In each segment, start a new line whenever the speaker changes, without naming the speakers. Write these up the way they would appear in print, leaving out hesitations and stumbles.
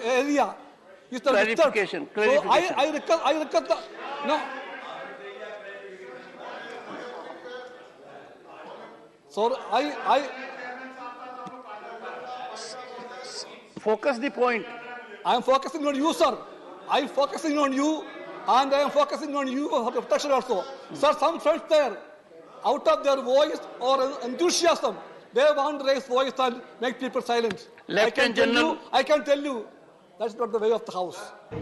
area is the
clarification.
So I request the no. So I
focus the point.
I am focusing on you, sir. I am focusing on you, and I am focusing on you for protection also. Sir, some friends there, out of their voice or enthusiasm, they want to raise voice and make people silent. I can tell you, that's not the way of the house.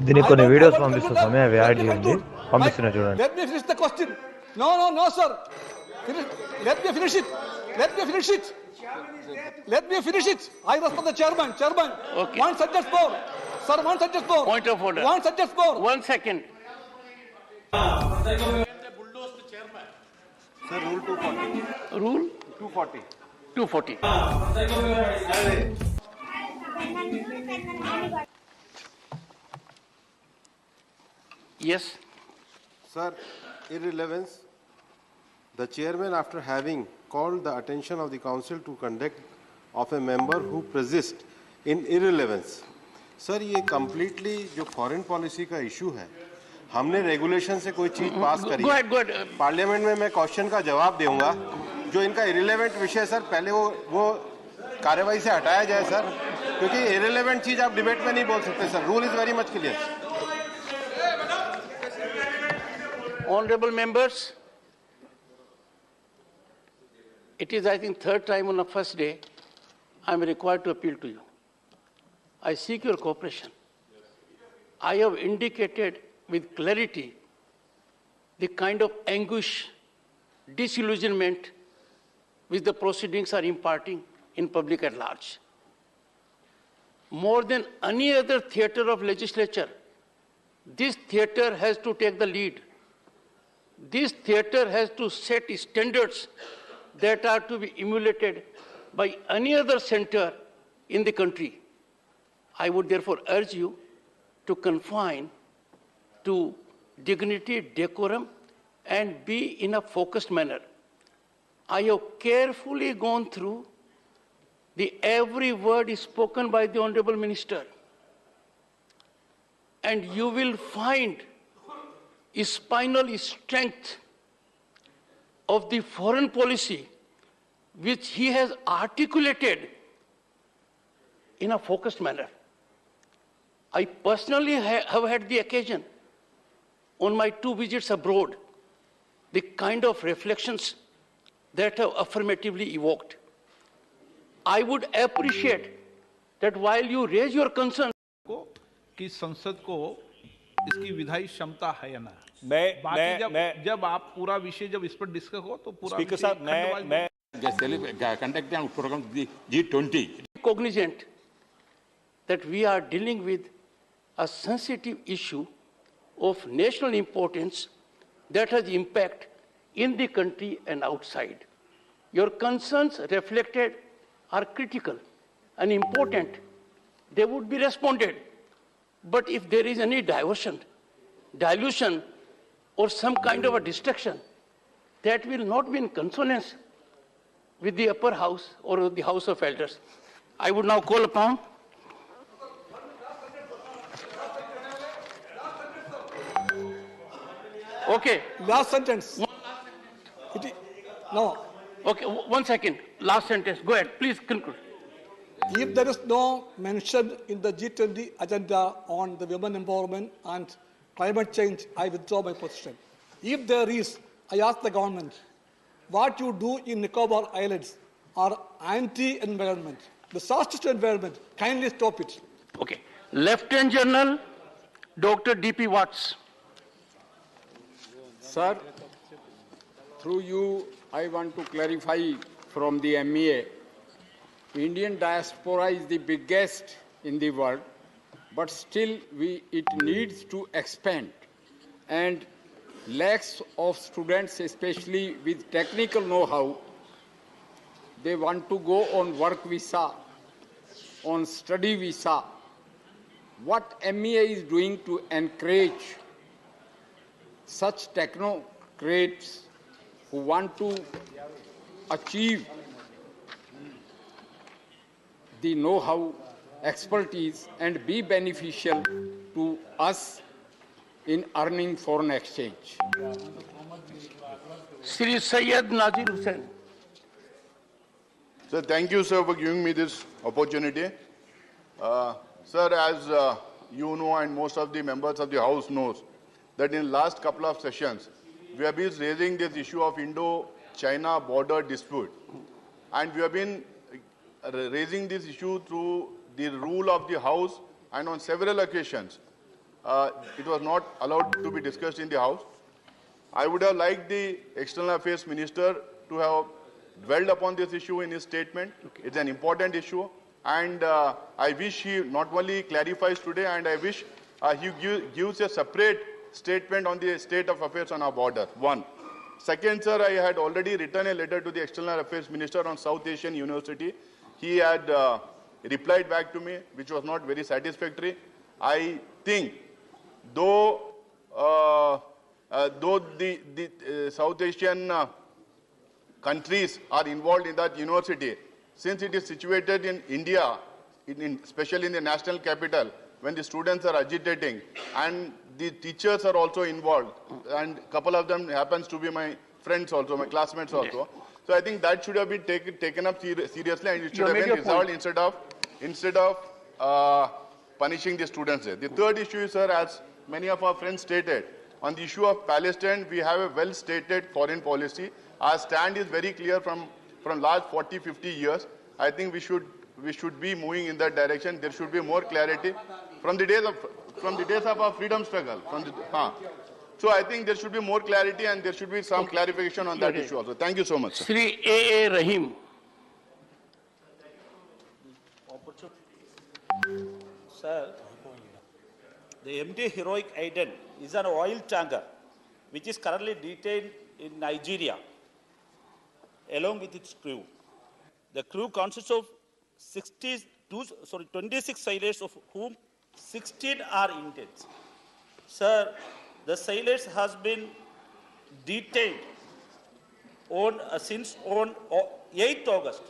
దీనికి కొన్ని videos పంపిస్తున్న సమయం అవి add చేయండి పంపిస్తున్నా చూడండి.
Let me finish the question. No, sir. Let me finish it. Let me finish it. I respect the chairman.
Okay.
One sentence more. Sir, one sentence more.
Point of order.
One sentence more.
1 second.
Sir, rule 240.
Rule
240.
240. Yes.
Sir, irrelevance. The chairman, after having called the attention of the council to conduct of a member who persist in irrelevance. Sir, ये completely जो foreign policy का issue है, हमने regulation से कोई चीज पास करी है। पार्लियामेंट में मैं क्वेश्चन का जवाब दूंगा। जो इनका इरिलेवेंट विषय सर पहले वो कार्यवाही से हटाया जाए सर, क्योंकि इरिलेवेंट चीज आप डिबेट में नहीं बोल सकते sir. Rule is very much clear.
Honorable members, it is, I think, third time on the first day I am required to appeal to you. I seek your cooperation. I have indicated with clarity the kind of anguish, disillusionment which the proceedings are imparting in public at large. More than any other theatre of legislature, this theatre has to take the lead. This theatre has to set standards that are to be emulated by any other center in the country. I would therefore urge you to confine to dignity, decorum, and be in a focused manner. I have carefully gone through every word is spoken by the Honorable Minister, and you will find a spinal strength of the foreign policy which he has articulated in a focused manner. I personally have had the occasion on my 2 visits abroad, the kind of reflections that have affirmatively evoked. I would appreciate that while you raise your concern,
कि संसद को इसकी विधायी क्षमता है या ना। जब आप पूरा विषय जब इस पर डिस्कस हो तो पूरा
स्पीकर साहब मैं conducting program G20
cognizant that we are dealing with a sensitive issue of national importance that has impact in the country and outside. Your concerns reflected are critical and important. They would be responded. But if there is any dilution, or some kind of a distraction, that will not be in consonance with the upper house or the House of Elders. I would now call upon Okay.
Last sentence. No.
Okay, 1 second. Last sentence. Go ahead. Please conclude.
If there is no mention in the G20 agenda on the women empowerment and climate change, I withdraw my position. If there is, I ask the government, what you do in Nicobar Islands are anti-environment, disasters to environment. Kindly stop it.
Okay. Lieutenant General Dr. D.P. Watts.
Sir, through you, I want to clarify from the MEA. Indian diaspora is the biggest in the world, but still it needs to expand. And lakhs of students, especially with technical know-how, they want to go on work visa, on study visa. What MEA is doing to encourage such technocrats who want to achieve the know-how expertise and be beneficial to us in earning foreign exchange.
Sri Syed Nazir Hussain.
Sir, thank you, sir, for giving me this opportunity. Sir, as you know and most of the members of the House knows, that in the last couple of sessions, we have been raising this issue of Indo-China border dispute. And we have been raising this issue through the rule of the House, and on several occasions, it was not allowed to be discussed in the House. I would have liked the External Affairs Minister to have dwelled upon this issue in his statement. Okay. It's an important issue, and I wish he not only clarifies today, and I wish he gives a separate statement on the state of affairs on our border. One. Second, sir, I had already written a letter to the External Affairs Minister on South Asian University. He had replied back to me, which was not very satisfactory. I think, though the South Asian countries are involved in that university, since it is situated in India, especially in the national capital, when the students are agitating and the teachers are also involved, and a couple of them happens to be my friends also, my classmates also. So I think that should have been taken up seriously, and it should have been resolved instead of punishing the students there. The third issue is, sir, as many of our friends stated, on the issue of Palestine, we have a well-stated foreign policy. Our stand is very clear from last 40, 50 years. I think we should be moving in that direction. There should be more clarity from the days of our freedom struggle. So I think there should be more clarity, and there should be some clarification on that issue also. Thank you so much, sir.
Sri A.A. Rahim.
Sir, the MT Heroic Aiden is an oil tanker which is currently detained in Nigeria along with its crew. The crew consists of 26 sailors, of whom 16 are Indians. Sir, the sailors has been detained since 8th August.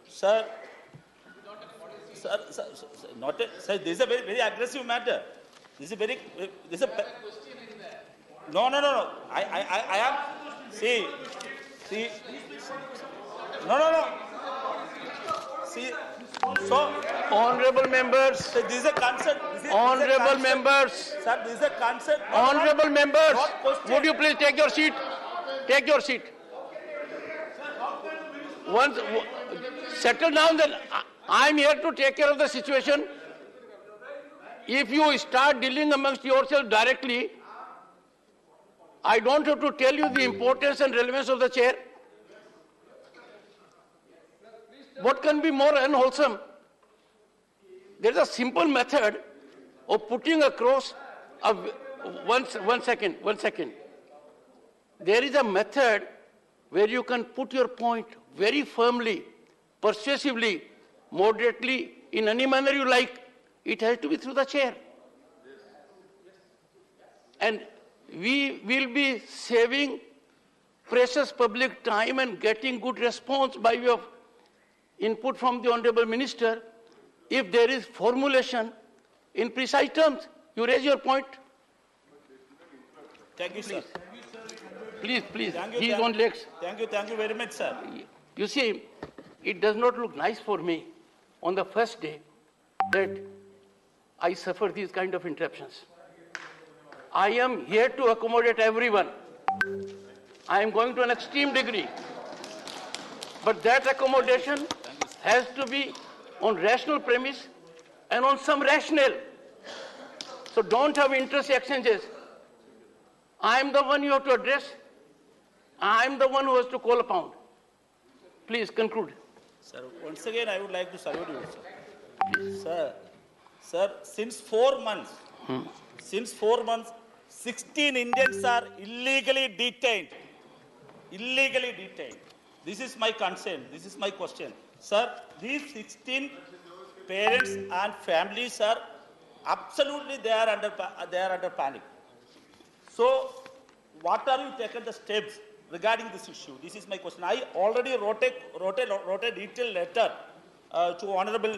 Sir, sir, this is a very aggressive matter. No. I am. See. No. See. So,
honorable members.
So this is a concern.
Honorable members.
Sir, this is a concern.
Honorable members, would you please take your seat? Take your seat. Once settle down, then I am here to take care of the situation. If you start dealing amongst yourselves directly, I don't have to tell you the importance and relevance of the chair. What can be more unwholesome? There is a simple method of putting across one second. There is a method where you can put your point very firmly, persuasively, moderately, in any manner you like. It has to be through the chair. And we will be saving precious public time and getting good response by way of input from the Honorable Minister if there is formulation in precise terms. You raise your point.
Thank you, sir.
Please.
He
is on legs.
Thank you very much, sir.
You see, it does not look nice for me on the first day that I suffer these kind of interruptions. I am here to accommodate everyone. I am going to an extreme degree. But that accommodation has to be on rational premise and on some rationale. So don't have interest exchanges. I am the one you have to address. I am the one who has to call upon. Please conclude.
Sir, once again I would like to salute you, sir. Please. Sir, since 4 months, 16 Indians are illegally detained. This is my concern. This is my question. Sir, these 16 parents and families are absolutely they are under panic. So, what are you taking the steps regarding this issue? This is my question. I already wrote a detailed letter to Honorable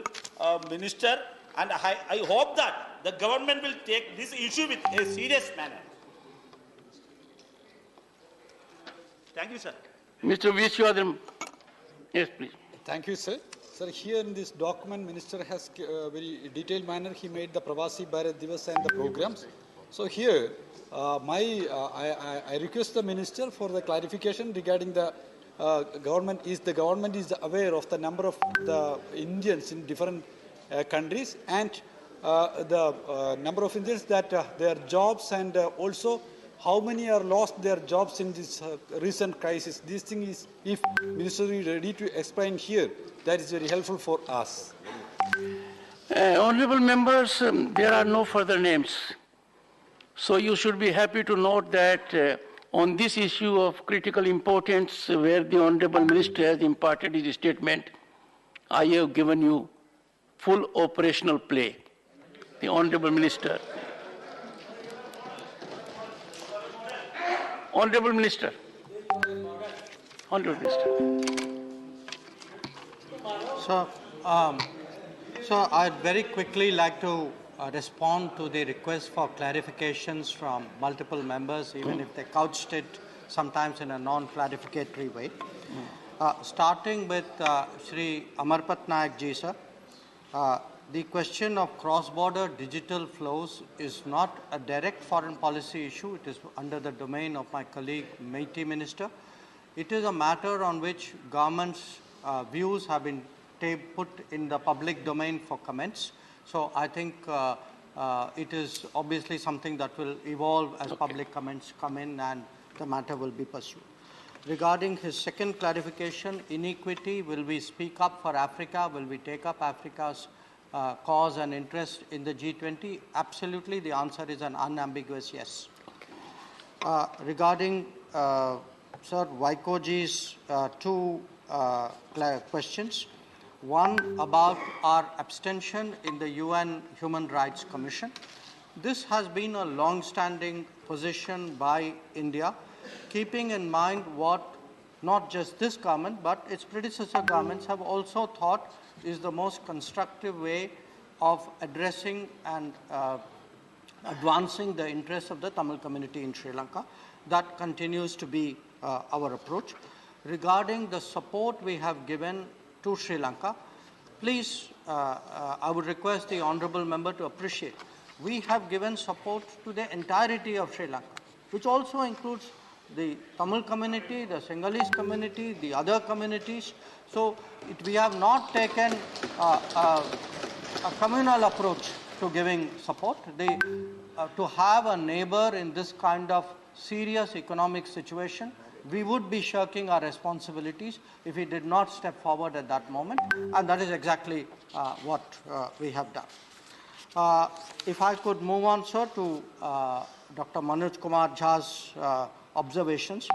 Minister, and I hope that the government will take this issue with a serious manner. Thank you, sir.
Mr. Vishwadram. Yes, please.
Thank you, sir. Sir, here in this document, Minister has very detailed manner. He made the Pravasi Bharat Divas and the programs. So here, I request the Minister for the clarification regarding the government is aware of the number of the Indians in different countries and the number of Indians that their jobs and also how many are lost their jobs in this recent crisis. This thing is, if Minister is ready to explain here, that is very helpful for us.
Honorable members, there are no further names. So you should be happy to note that on this issue of critical importance, where the Honorable Minister has imparted his statement, I have given you full operational play. The Honorable Minister. Honorable Minister. Honorable Minister.
So I'd very quickly like to respond to the request for clarifications from multiple members, even if they couched it sometimes in a non-clarificatory way. Starting with Shri Amarpat Nayak ji, sir. The question of cross-border digital flows is not a direct foreign policy issue. It is under the domain of my colleague, Meitei Minister. It is a matter on which government's views have been put in the public domain for comments. So I think it is obviously something that will evolve as public comments come in and the matter will be pursued. Regarding his second clarification, inequity, will we speak up for Africa? Will we take up Africa's cause and interest in the G20? Absolutely, the answer is an unambiguous yes. Regarding Sir Vaikoji's two questions, one about our abstention in the UN Human Rights Commission. This has been a long-standing position by India, keeping in mind what not just this government but its predecessor governments have also thought is the most constructive way of addressing and advancing the interests of the Tamil community in Sri Lanka. That continues to be our approach. Regarding the support we have given to Sri Lanka, please, I would request the Honourable Member to appreciate. We have given support to the entirety of Sri Lanka, which also includes the Tamil community, the Sinhalese community, the other communities. So we have not taken a communal approach to giving support. To have a neighbor in this kind of serious economic situation, we would be shirking our responsibilities if we did not step forward at that moment, and that is exactly what we have done. If I could move on, sir, to Dr. Manoj Kumar Jha's observations.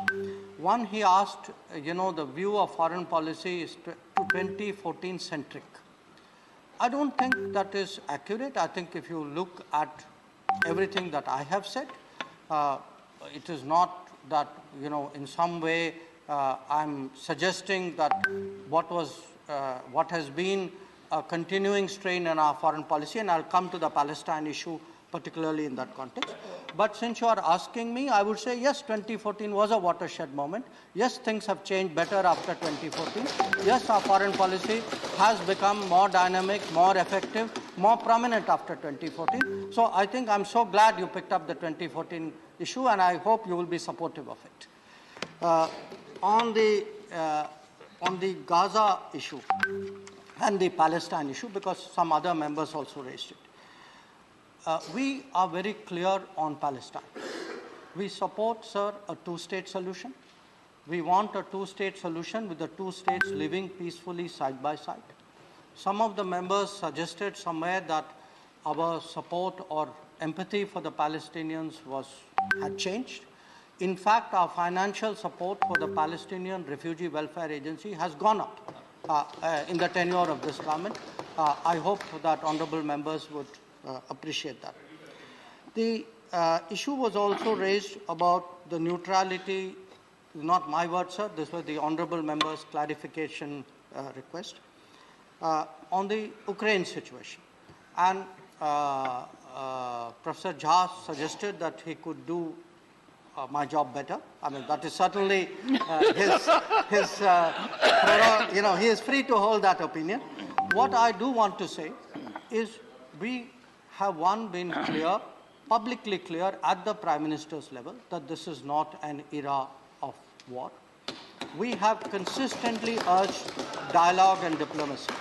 One, he asked, the view of foreign policy is 2014 centric. I don't think that is accurate. I think if you look at everything that I have said, it is not that, in some way I'm suggesting that what has been a continuing strain in our foreign policy, and I'll come to the Palestine issue particularly in that context. But since you are asking me, I would say yes, 2014 was a watershed moment. Yes, things have changed better after 2014. Yes, our foreign policy has become more dynamic, more effective, more prominent after 2014. So I think I'm so glad you picked up the 2014 issue, and I hope you will be supportive of it. On the Gaza issue and the Palestine issue, because some other members also raised it. We are very clear on Palestine. We support, sir, a two-state solution. We want a two-state solution with the two states living peacefully side by side. Some of the members suggested somewhere that our support or empathy for the Palestinians had changed. In fact, our financial support for the Palestinian Refugee Welfare Agency has gone up in the tenure of this government. I hope that honourable members would appreciate that. The issue was also raised about the neutrality, not my word, sir, this was the honourable member's clarification request. on the Ukraine situation. And Professor Jha suggested that he could do my job better. I mean, that is certainly he is free to hold that opinion. What I do want to say is we have been clear, publicly clear at the Prime Minister's level that this is not an era of war. We have consistently urged dialogue and diplomacy.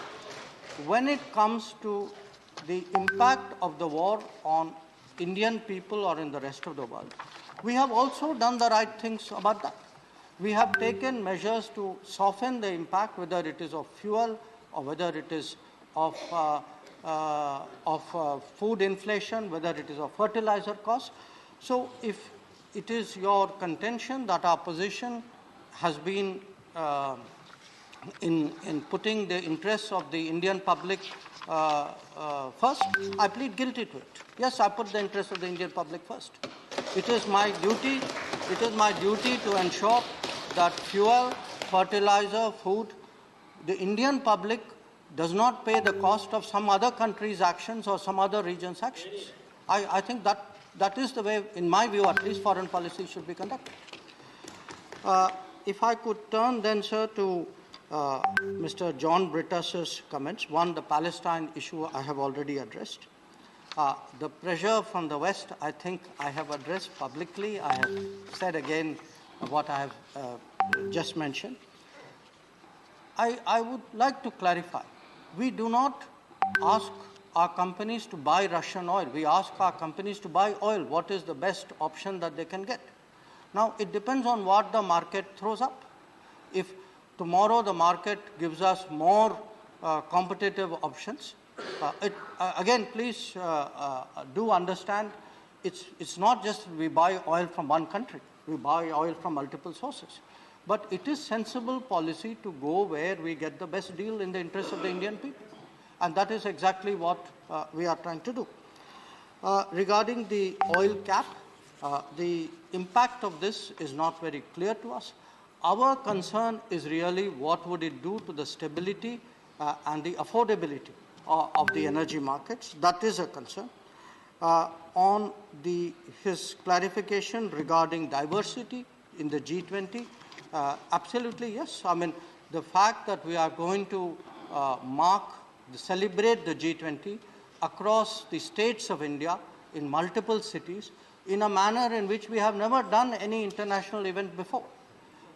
When it comes to the impact of the war on Indian people or in the rest of the world, we have also done the right things about that. We have taken measures to soften the impact, whether it is of fuel or whether it is of food inflation, whether it is of fertilizer costs. So if it is your contention that our position has been in putting the interests of the Indian public first, I plead guilty to it. Yes, I put the interests of the Indian public first. It is my duty to ensure that fuel, fertilizer, food, the Indian public does not pay the cost of some other country's actions or some other region's actions. I think that is the way, in my view at least, foreign policy should be conducted. If I could turn then, sir, to Mr. John Brittas's comments. One, the Palestine issue I have already addressed. The pressure from the West, I think I have addressed publicly. I have said again what I have just mentioned. I would like to clarify. We do not ask our companies to buy Russian oil. We ask our companies to buy oil. What is the best option that they can get? Now, it depends on what the market throws up. If tomorrow the market gives us more competitive options, again, please do understand, it's not just we buy oil from one country. We buy oil from multiple sources. But it is sensible policy to go where we get the best deal in the interest of the Indian people. And that is exactly what we are trying to do. Regarding the oil cap, the impact of this is not very clear to us. Our concern is really what would it do to the stability and the affordability of the energy markets. That is a concern. On his clarification regarding diversity in the G20, absolutely yes. I mean, the fact that we are going to celebrate the G20 across the states of India in multiple cities in a manner in which we have never done any international event before.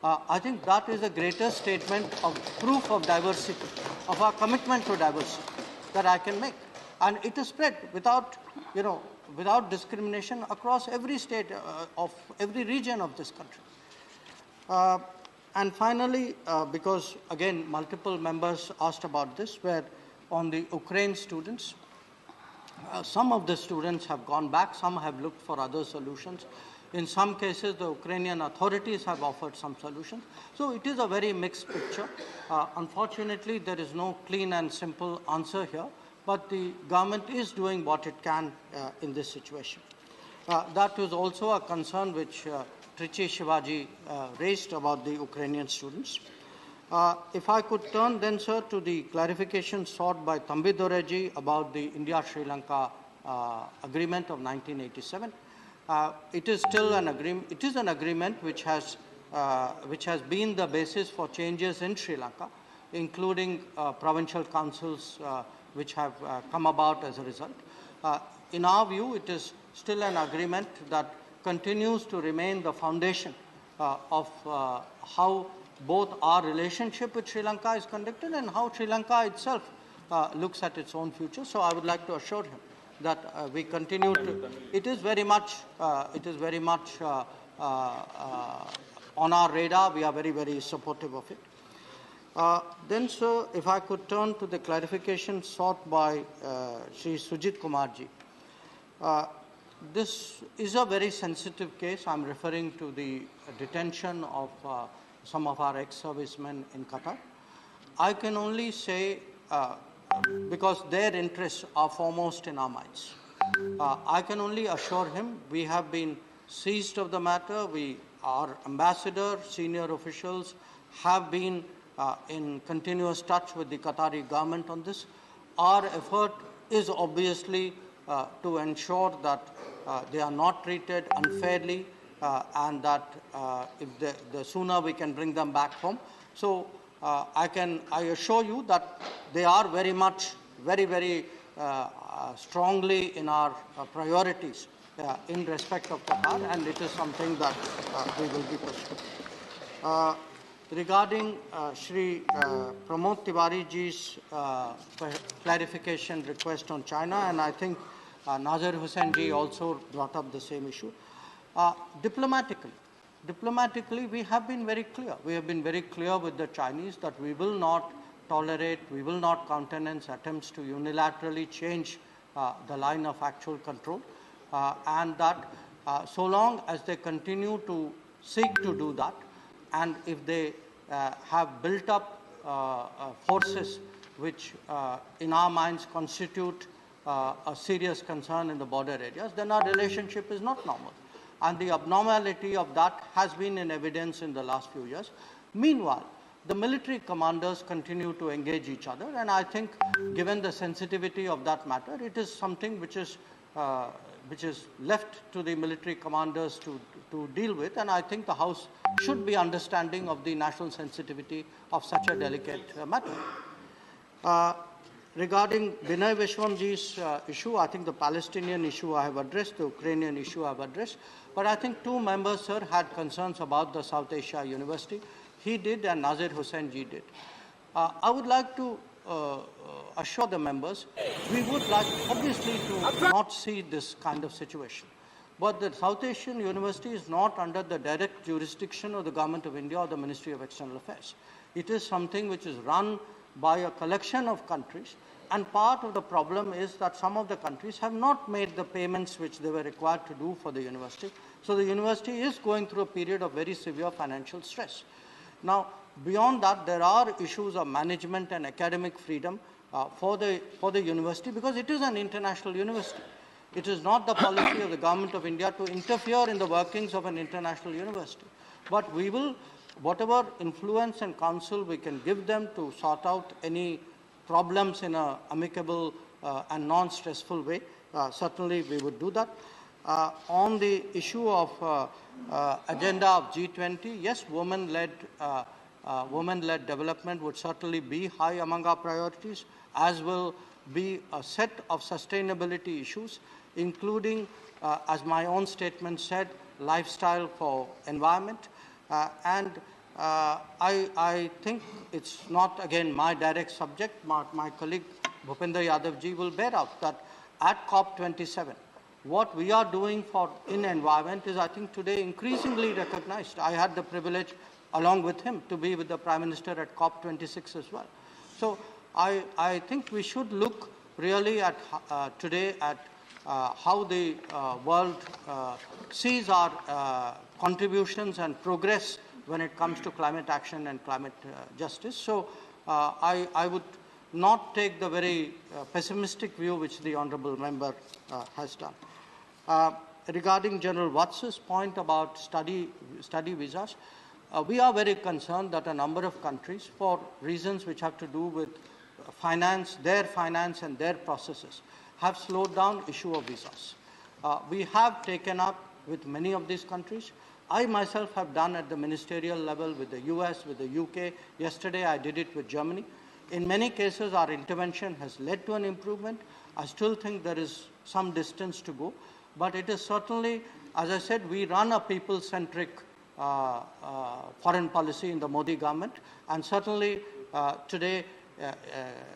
I think that is a greater statement of proof of diversity, of our commitment to diversity that I can make. And it is spread without discrimination across every state of every region of this country. And finally, because again, multiple members asked about this, where on the Ukraine students, some of the students have gone back, some have looked for other solutions. In some cases, the Ukrainian authorities have offered some solutions. So it is a very mixed picture. Unfortunately, there is no clean and simple answer here, but the government is doing what it can in this situation. That was also a concern which Trichy Shivaji raised about the Ukrainian students. If I could turn then, sir, to the clarification sought by Thambi Doreji about the India-Sri Lanka agreement of 1987. It is still an agreement. It is an agreement which has been the basis for changes in Sri Lanka, including provincial councils which have come about as a result. In our view, it is still an agreement that continues to remain the foundation of how both our relationship with Sri Lanka is conducted and how Sri Lanka itself looks at its own future. So I would like to assure him that we continue to. It is very much on our radar. We are very, very supportive of it. Then, sir, if I could turn to the clarification sought by Sri Sujit Kumarji. This is a very sensitive case. I'm referring to the detention of some of our ex-servicemen in Qatar. I can only say, because their interests are foremost in our minds, I can only assure him we have been seized of the matter. Our ambassador, senior officials have been in continuous touch with the Qatari government on this. Our effort is obviously to ensure that they are not treated unfairly and that if the sooner we can bring them back home. So I assure you that they are very much, very strongly in our priorities in respect of Qatar, and it is something that we will be pursuing. Regarding Shri Pramod Tiwari ji's clarification request on China, and I think Nazir Hussain ji also brought up the same issue. Diplomatically, we have been very clear. We have been very clear with the Chinese that we will not tolerate, we will not countenance attempts to unilaterally change the line of actual control, and that so long as they continue to seek to do that, and if they have built up forces which in our minds constitute a serious concern in the border areas, then our relationship is not normal. And the abnormality of that has been in evidence in the last few years. Meanwhile, the military commanders continue to engage each other, and I think given the sensitivity of that matter, it is something which is left to the military commanders to deal with, and I think the House should be understanding of the national sensitivity of such a delicate matter. Regarding Binay Vishwamji's issue, I think the Palestinian issue I have addressed, the Ukrainian issue I have addressed, but I think two members, sir, had concerns about the South Asia University. He did, and Nazir Hussain ji did. I would like to assure the members, we would like obviously to not see this kind of situation. But the South Asian University is not under the direct jurisdiction of the Government of India or the Ministry of External Affairs. It is something which is run by a collection of countries, and part of the problem is that some of the countries have not made the payments which they were required to do for the university. So the university is going through a period of very severe financial stress. Now, beyond that, there are issues of management and academic freedom for the university, because it is an international university. It is not the policy of the Government of India to interfere in the workings of an international university. But we will, whatever influence and counsel we can give them to sort out any problems in an amicable and non-stressful way, certainly we would do that. On the issue of agenda of G20, yes, women-led development would certainly be high among our priorities, as will be a set of sustainability issues, including, as my own statement said, lifestyle for environment. I think it's not, again, my direct subject. My colleague Bhupender Yadav ji will bear out that at COP27, what we are doing in environment is, I think, today increasingly recognized. I had the privilege, along with him, to be with the Prime Minister at COP26 as well. So I think we should look really at today at how the world sees our contributions and progress when it comes to climate action and climate justice. So I would not take the very pessimistic view which the Honourable Member has done. Regarding General Wats's point about study visas, we are very concerned that a number of countries, for reasons which have to do with finance and their processes, have slowed down issue of visas. We have taken up with many of these countries. I myself have done at the ministerial level with the US, with the UK. Yesterday I did it with Germany. In many cases our intervention has led to an improvement. I still think there is some distance to go, but it is certainly, as I said, we run a people-centric foreign policy in the Modi government, and certainly today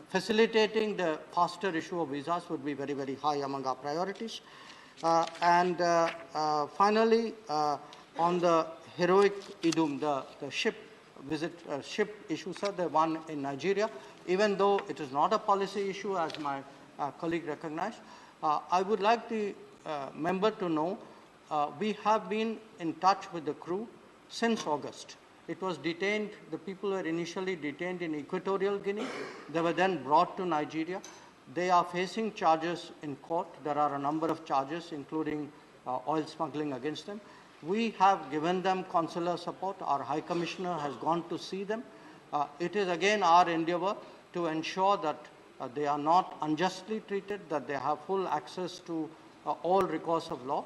facilitating the faster issue of visas would be very, very high among our priorities. Finally, on the heroic Idum, the ship issue, sir, the one in Nigeria, even though it is not a policy issue, as my colleague recognized, I would like the member to know we have been in touch with the crew since August. It was detained, the people were initially detained in Equatorial Guinea. They were then brought to Nigeria. They are facing charges in court. There are a number of charges, including oil smuggling against them. We have given them consular support. Our High Commissioner has gone to see them. It is again our endeavor to ensure that they are not unjustly treated, that they have full access to all recourse of law,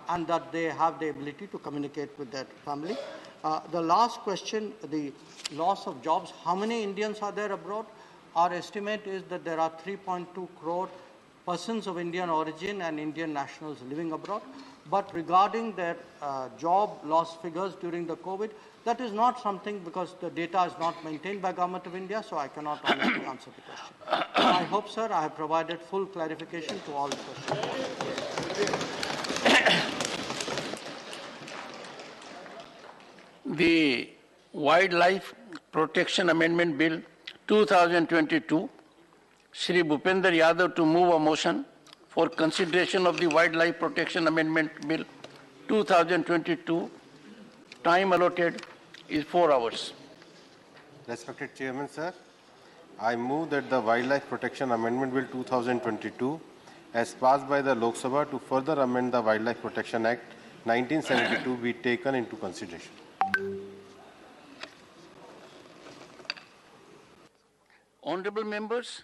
and that they have the ability to communicate with their family. The last question, the loss of jobs. How many Indians are there abroad? Our estimate is that there are 3.2 crore persons of Indian origin and Indian nationals living abroad. But regarding their job loss figures during the COVID, that is not something, because the data is not maintained by Government of India, so I cannot honestly answer the question. I hope, sir, I have provided full clarification to all the questions.
The Wildlife Protection Amendment Bill 2022, Shri Bhupender Yadav to move a motion for consideration of the Wildlife Protection Amendment Bill 2022. Time allotted is 4 hours.
Respected Chairman, sir, I move that the Wildlife Protection Amendment Bill 2022, as passed by the Lok Sabha to further amend the Wildlife Protection Act 1972, be taken into consideration.
Honorable members,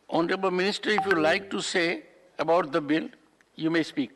Honorable Minister, if you like to say about the bill, you may speak.